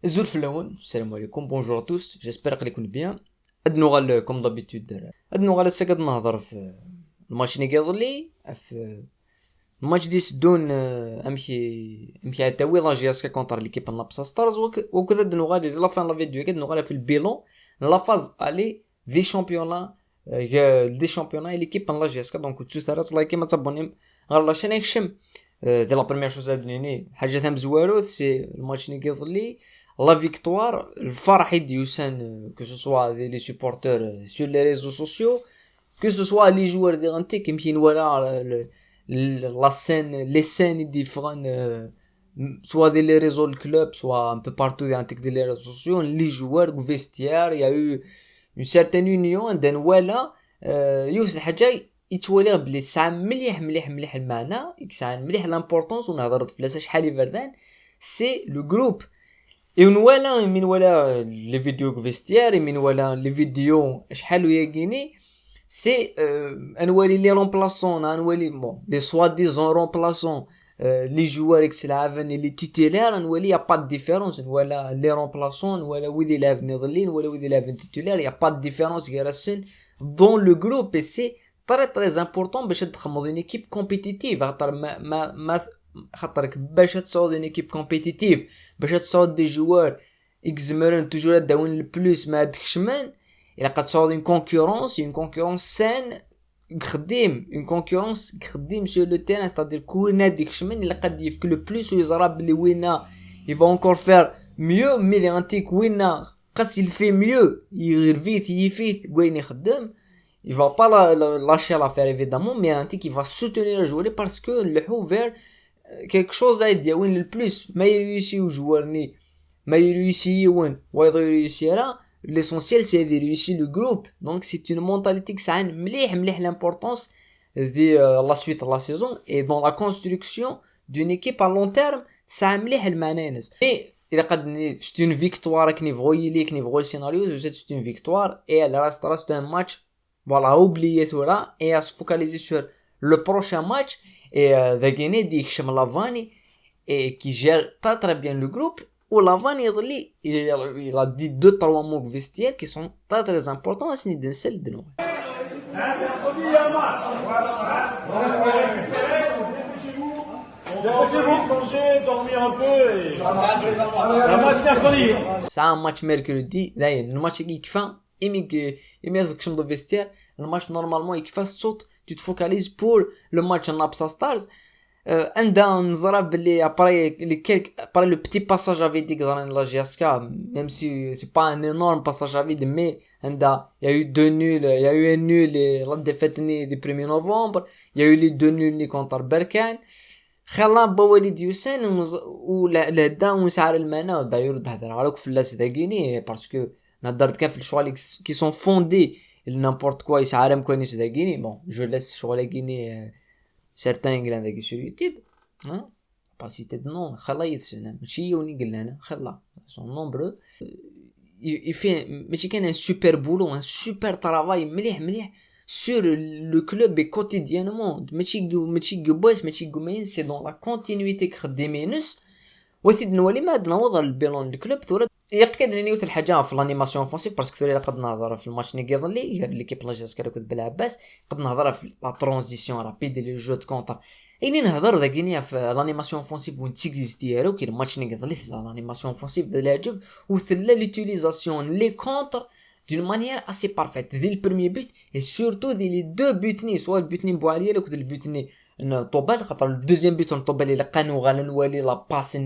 الزول في الاول السلام عليكم بونجور توس جيسبر راكم bien. هاد نوغال كوم دابيتود هاد نوغال هسه قد نهضر في الماتش اللي كيظلي في الماتش دي سدون امشي تاوي لا جي اس كي كونتر ليكيب نابسا ستارز وكذا هاد نوغال لا فان لا فيديو قد نوغال في البيلون لا فاز الي دي شامبيونا دي شامبيونا ليكيب لا جي اس كي دونك تو ثلاث لايكي ما تابوني غير لا شين يخشم دي لا بريمير شوز هادني حاجه ثم زواروث سي الماتش اللي كيظلي لا فيكتوار الفرح يديوسان كو سو سوا دي لي سوبورتور سور لي ريزو سوسيو كو سو سوا لي جوار دي غانتي كيمكن ولا la scène, les scènes différentes, soit dans les réseaux de club, soit un peu partout dans les réseaux sociaux, les joueurs, le vestiaire, il y a eu une certaine union, d'un voilà, يوسف الحاجة يتولي بلي ساعة مليح المعنى، ساعة مليح l'importance ونهضرت فلاسة شحال يبردان، c'est le groupe. Et on voit من ولا les vidéos vestiaires, من ولا les vidéos شحال وياكيني. C'est les remplaçants, les soi-disant remplaçants, les joueurs excellents et les titulaires, il n'y a pas de différence. Voilà, les remplaçants, voilà, où ils sont titulaires, il n'y a pas de différence dans le groupe. Et c'est très important parce que c'est une équipe compétitive. باش تصعد une équipe compétitive, باش تصعد des joueurs يجزمرون toujours يداون البلوس ما هادكش من. Il a qu'à sortir une concurrence saine, une concurrence sur le terrain, c'est-à-dire qu'il a dit que le plus où il va encore faire mieux, mais il a dit que s'il fait mieux, il va pas lâcher l'affaire évidemment, mais il a dit qu'il va soutenir le joueur parce que le joue vers quelque chose à dire, le plus, mais il réussit au joueur, mais il réussit, ou il réussira. L'essentiel c'est de réussir le groupe, donc c'est une mentalité qui a l'importance de la suite de la saison et dans la construction d'une équipe à long terme ça a le manènes. Et c'est une victoire qui le scénario, c'est une victoire et elle restera un match voilà oublié tout là et à se focaliser sur le prochain match et the Guinée dit Lavani et qui gère très bien le groupe. Ou Lavan il a dit 2-3 mots vestiaires qui sont très importants à ce celle de nous. C'est un match mercredi, d'ailleurs, le match qui fait, il met le champ de vestiaire, le match normalement il fait saute, tu te focalises pour le match en Napsa Stars. Après le petit passage à vide dans la GSK, même si c'est pas un énorme passage à vide, mais il y a eu deux nuls, il y a eu un nul la défaite du 1er novembre, il y a eu les deux nuls contre Berkane. خلا بوالد يوسين ولا وسعر المانا داير تهضر عليك في اللاس داكيني باسكو نهضرت كان في الشغل كي سون فوندي n'importe quoi يسعر مكونيش داكيني بون جو لاس شغل داكيني certains qui sur YouTube, hein, pas citer de nom, ils sont nombreux. Il fait un super boulot, un super travail, sur le club et quotidiennement. C'est dans la continuité que des minus. وثيد نولي ما عندنا وضع البيلون الكلوب ثورة يقدر نيوث الحاجه في الانيماسيون فونسيف باسكو ثوري قد نهضر في الماتش ني كيظلي ليكيب لاجاس كانت بالعباس قد نهضر في لا ترانزيسيون رابيد لي جو دو كونتر ايني نهضر داكينيا في الانيماسيون فونسيف وين تيكزيست ديالو كاين ماتش ني كيظلي في الانيماسيون فونسيف ديال الجوف وثلا ليوتيليزاسيون لي كونتر d'une manière assez parfaite dès le premier but et surtout dès les deux buts soit le but بوعليا ولا le but طوبال خاطر الدوزيام بيت طوبال اللي قانو غنولي لا باس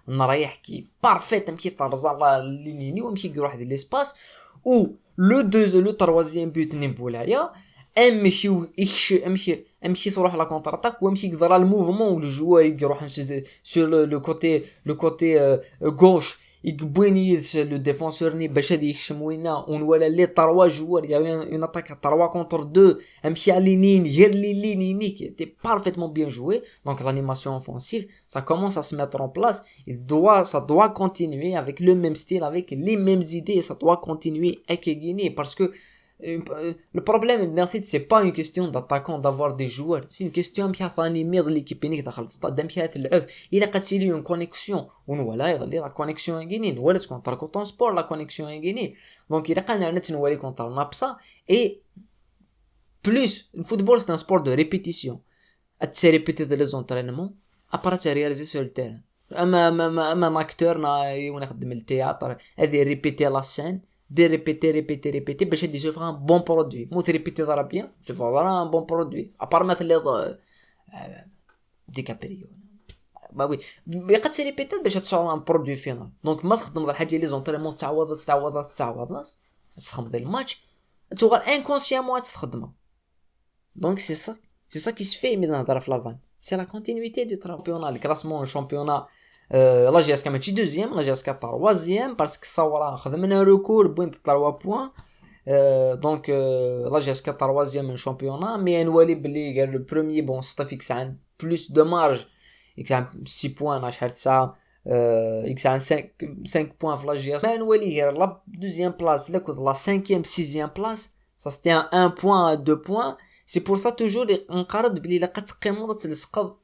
نريح كي بارفيت مشي طرزا لينيني ومشي يروح دي ليسباس و لو تروازيام بيت نبولايا امشي تروح لا كونتر اتاك وامشي يقدر الموفمون و الجوار يروح سور لو كوتي غوش يقبوني لو ديفونسور ني باش هادي يخشم وينا ولا لي 3 جوار يا اون اتاك 3 كونتر 2 امشي على لينين غير لي لينيني كي تي بارفيتمون بيان جوي دونك l'animation offensive ça commence à se mettre en place ça doit continuer avec le même style avec les mêmes idées ça doit continuer à gagner parce que Le problème de United, c'est pas une question d'attaquant, d'avoir des joueurs, c'est une question de animer l'équipe اللي داخل السطاد de تلعب الا قتلي une connexion ونولا يضل la connexion غينين ولا كونتر كوطون سبور la connexion غينين دونك الا قلنا نتنولي كونتر نابسا et plus le football c'est un sport de répétition tu répéter les entraînements après tu réaliser sur le terrain اما اكتور يخدم التياتر هذه ريبيتي لا سين دي ريبيتي باش يدي سوفر ان بون برودوي مو ريبيتي ضرا بيان سوفر ان بون برودوي ابار مثلا دي كابريو با وي يقد تريبيتي باش تصور ان برودوي فينال دونك ما تخدم الحاجه لي زونطريمون تعوض تخدم الماتش توغال انكونسيامون تخدمها دونك سي ça qui se fait ملي نهضر في لافان سي لا كونتينيتي دو ترامبيونا الكلاسمون الشامبيونا لا جي اس كا ماشي دوزيام لا جي اس كا تروازيام باسكو صورا خذ منها ريكور بوينت 3 بوين دونك لا جي اس كا تروازيام من شامبيونا مي نولي بلي قال لو بروميي بون ستافيكس عن بلوس دو مارج اكس عن 6 بوين شحال ساعه اكس عن 5 بوين في لا جي اس نولي غير لا دوزيام بلاص لا كود لا 5 6 بلاص سا ستي 1 بوين 2 بوين سي بور سا توجور نقارد بلي لا قتقيمو تلصق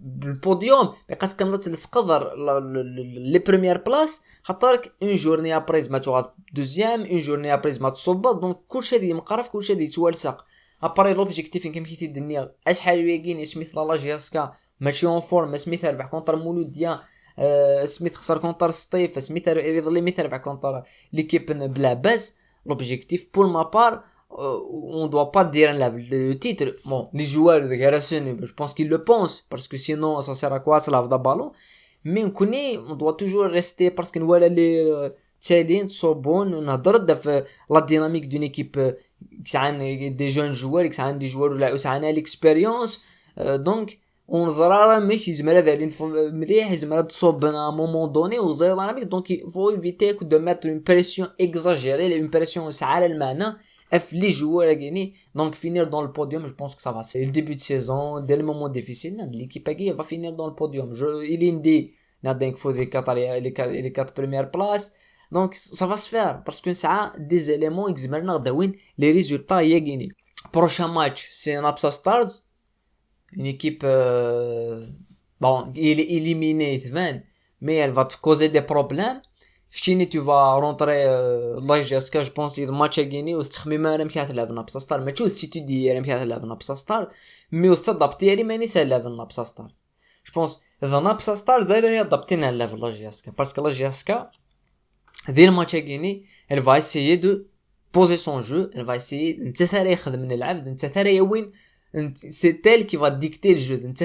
بالبوديوم لقات كامله تلصق لي بريمير بلاص خاطرك اون جورني ابريز ما توغاد دوزيام اون جورني ابريز ما تصوب دونك كلشي هادي مقرف كلشي هادي يتوالسق ابري لوبجيكتيف كيما كيتي الدنيا اشحال ويكين سميث لا جياسكا ماشي اون فورم سميث ربح كونتر مولوديا سميث خسر كونتر سطيف سميث يظل ميث ربح كونتر ليكيب بلا باس l'objectif pour ma part on doit pas dire le titre bon les joueurs de Garrison je pense qu'ils le pensent parce que sinon ça sert à quoi ça lave le ballon mais on doit toujours rester parce que voilà les تشالين صوبون نهضر في لا ديناميك دون ايكيب كسعان دي جون جوار كسعان دي جوار ولا كسعان ليكسبيريونس دونك ونزرا ماشي يزمر هذا مليح يزمر تصوب بنا مومون دوني وزير ديناميك دونك فو ايفيتي دو ميتر اون بريسيون اكزاجيري اون بريسيون سعال المعنى اف لي جوار غيني دونك فينير دون البوديوم جو بونس كو سا فا سي الديبي دو سيزون دي لي مومون ديفيسيل ليكيب اكي فا فينير دون البوديوم إليندي نادينك فو دي لي 4 بريمير بلاص دونك سا فا سفير باسكو ساعه دي زيليمون يزمرنا غداوين لي ريزولطا ياغيني بروشان ماتش سي نابسا ستارز une équipe bon il est éliminé mais elle va te causer des problèmes chini tu vas rentrer là jusqu'à je pense le match à gagner ou تخميم انا مشات تلعب نابسا ستار ما تشوز تي دي مشات تلعب نابسا ستار مي وصدبتي لي ماني سالب نابسا ستار je pense اذا نابسا ستار زي هي ضبطينا لا لا جياسكا باسكو لا جياسكا دير الماتش à gagner elle va essayer de poser son jeu elle va essayer انت ثاني ياخذ من العبد انت ثاني وين c'est elle qui va dicter le jeu انت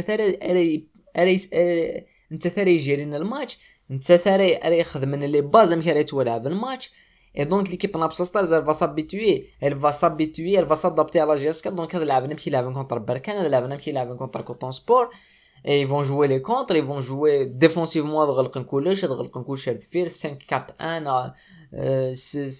ثاني يجري لنا الماتش انت ثاني ياخذ من لي باز مشى تلعب الماتش et donc l'équipe نابسا ستارز elle va s'habituer elle va s'adapter à la GSK donc هذا لاعب نمشي يلعب كونتر بركان هذا لاعب نمشي يلعب كونتر كوطون سبور et ils vont jouer les contre ils vont jouer défensivement غلقن كلش دفير 5-4-1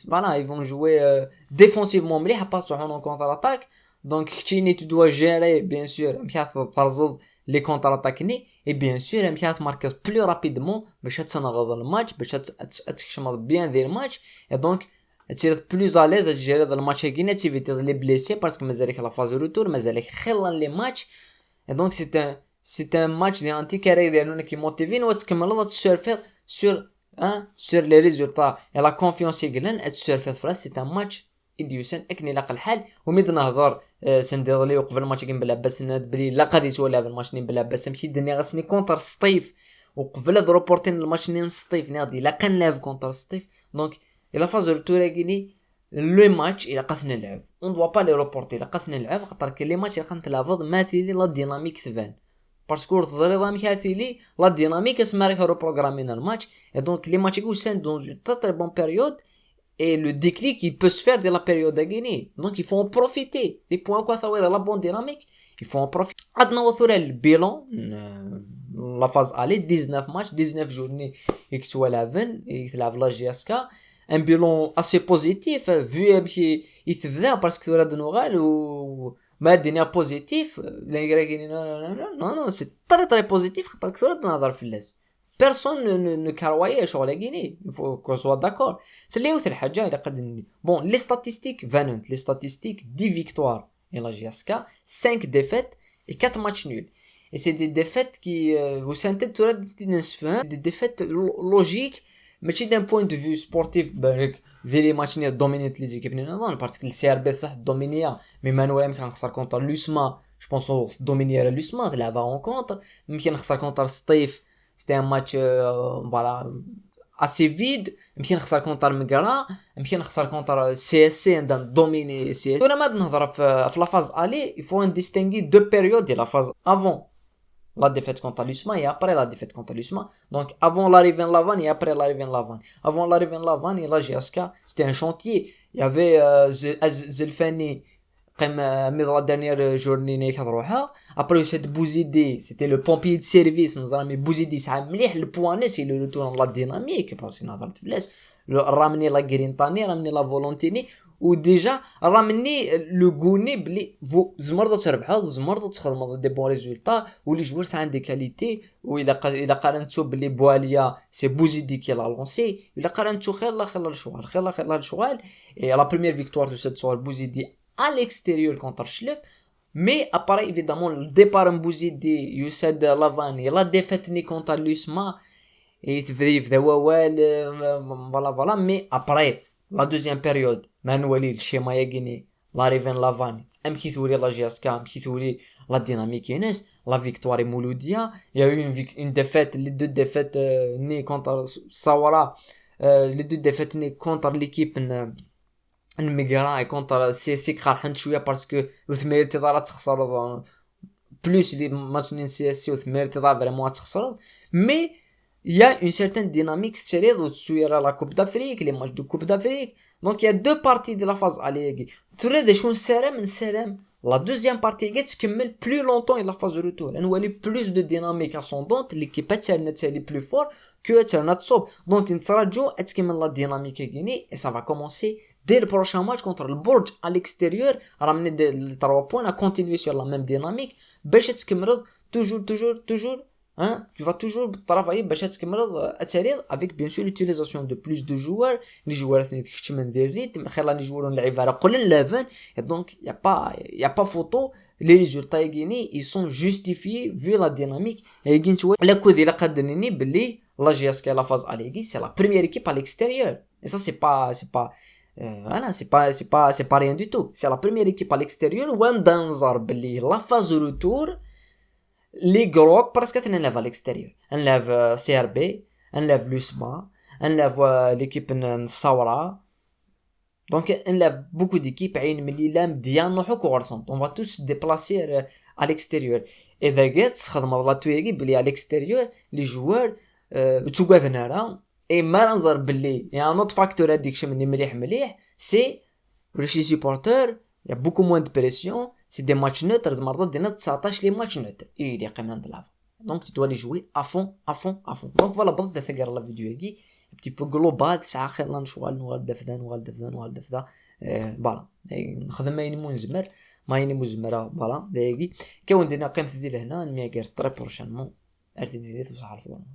voilà ils vont jouer défensivement مليح با تروحون كونتر اتاك donc Chini tu dois gérer bien sûr مشات ترصد les contre attaquer et bien sûr مشات marquer plus rapidement باش تنغض الماتش باش تكشمض bien دير الماتش et donc تصير plus à l'aise تجيري هذا الماتش كينا تيفيتي لي بليسي باسكو مازالك لا فاز روتور مازالك خير لي ماتش et donc c'est un match ديال انتي كاري ديالنا كي موتيفين وتكمل تسيرفي sur les résultats et la confiance يقلن تسيرفي فراس c'est un match اديوسن اكني لاق الحال وميد نهضر سندير لي وقف الماتش كين بلا باس بلي لا قادي تولى الماتش نين بلا باس ماشي الدنيا غاسني كونتر سطيف وقبل هاد روبورتين الماتش نين سطيف نادي لا كنلعب كونتر سطيف دونك الا فاز التوراغيني لو ماتش الا قاسنا نلعب اون دوا با لي روبورتي الا قاسنا نلعب خاطر كاين لي ماتش الا كنتلعب ماتيلي لا ديناميك تبان باسكو تزريضه ميكاتيلي لا ديناميك اسمها راه بروغرامينا الماتش دونك لي ماتش كوسان دون جو تري بون بيريود. Et le déclic, il peut se faire de la période à gagner. Donc, il faut en profiter. Les points quoi ça va la bonne dynamique, il faut en profiter. Maintenant, on a le bilan, la phase aller, 19 matchs, 19 journées, et que tu vois la veine, et que tu la GSK. Un bilan assez positif, vu qu'il te vient parce que tu as de Noël ou ما الدنيا بوزيتيف. Non, c'est très très positif. Tu as de نظر في الناس. بيرسون نو كاروايه شغل كيني فو كو سوا داكور. ثلاث الحاجه الا قد بون لي ستاتستيك فانونت لي ستاتستيك 10 فيكتوار et la GSK, 5 défaites et 4 matchs nuls. Et c'est des défaites qui, vous sentez tout des défaites logiques, mais d'un point de vue sportif, vu les matchs nuls dominent les équipes néerlandaises, parce que le CRB ça dominait, mais Manuel qui a contre l'USMA, je pense qu'on dominait l'USMA, il avait en contre, mais qui a contre Steve, c'était un match, voilà, assez vide. يمكن نخسر كونتر مقرا، يمكن نخسر كونتر سي اس سي عندنا دوميني سي اس. وانا ما نهضر في لا فاز الي يفو نديستينغي دو بيريود ديال لا فاز افون لا ديفيت كونتر لوسما et après la défaite contre l'USMA. Donc avant l'arrivée de Lavan et après l'arrivée de Lavan. Avant l'arrivée de Lavan et la GSK, c'était un chantier. Il y avait Zelfani comme la dernière journée كتروحها. Après cette Bouzidi, c'était le pompier de service. Nous avons Bouzidi ça مليح le point c'est le retour dans la dynamique parce que نهضرت فلاس ramener la Guérintani, ramener la Volonté ou déjà ramener le Gouné بلي زمرضة تربحوا زمرضة تخدموا دي بون ريزولطا ولي جوار سا عندي كاليتي. وإلا قارنتو بلي بواليا سي Bouzidi qui l'a lancé. إلا قارنتو خير الشغال et la première victoire de cette soirée Bouzidi à l'extérieur contre Schleff. Mais après évidemment le départ en Bouzidi Youssad Lavan et la défaite contre l'USMA et voilà. Mais après la deuxième période Manueli le schéma يقيني l'arrivée de Lavan امكي توري la GSK امكي توري la dynamique ينس la victoire Mouloudia. Il y a eu une défaite, les deux défaites nées contre Sawara, les deux défaites nées contre l'équipe المقرا كونتر سي سي قارحين شويه باسكو وثمير انتظارات تخسر بلوس لي ماتش نين سي اس سي وثمير انتظار فريمون تخسر. مي il y a une certaine dynamique سفريض شويه لا كوب دافريك لي ماتش دو كوب دافريك. دونك il y a deux parties de la phase aller تريد شون سرام la deuxième partie تكمل plus longtemps et la phase de retour نولي plus de dynamique ascendante l'équipe تاعنا plus fort que تاعنا تصوب. دونك نتراجعوا تكمل la dynamique كيني et ça va commencer dès le prochain match contre le Bourg à l'extérieur, ramener les 3 points, à continuer sur la même dynamique. باش تكمل toujours, hein, tu vas toujours travailler باش تكمل التاريخ avec bien sûr l'utilisation de plus de joueurs. Les joueurs ثاني تخش من ذي الريتم خلينا نجيو نلعب على قليل لافن. Donc y a pas photo. Les résultats يجيني ils sont justifiés vu la dynamique. يجي نتوى لا كودي لا قدرني باللي la GSK la phase aller c'est la première équipe à l'extérieur. Et ça c'est pas voilà, c'est pas rien du tout. C'est la première équipe à l'extérieur ou un danzar belli la phase de retour les gros presque t'enlève à l'extérieur. On lève CRB, on lève l'USMA, on lève l'équipe Sawara. Donc on lève beaucoup d'équipes عين ملي لام ديال نروحو كورسون. On va tous se déplacer à l'extérieur. Et d'ailleurs, خدمة la تويجي بلي à l'extérieur les joueurs تقعدنا راه et ما نظر باللي y a un autre facteur هذيك شي مني مليح c'est les supporters y a beaucoup moins de pression. c'est des matchs neutres مرات دينا 19 les matchs neutres اللي قيمنا نلعب. donc tu dois les jouer à fond. donc voilà بدات تقرا لا فيديو هذي un petit peu global ساعه خير نشوال دفدا فوالا نخدم ما ينمو نزمر ما ينمو زمره فوالا دايقي كون دينا قيمتي لهنا نمي غير طري بروشينمون ارتيني لي توصل الفورم.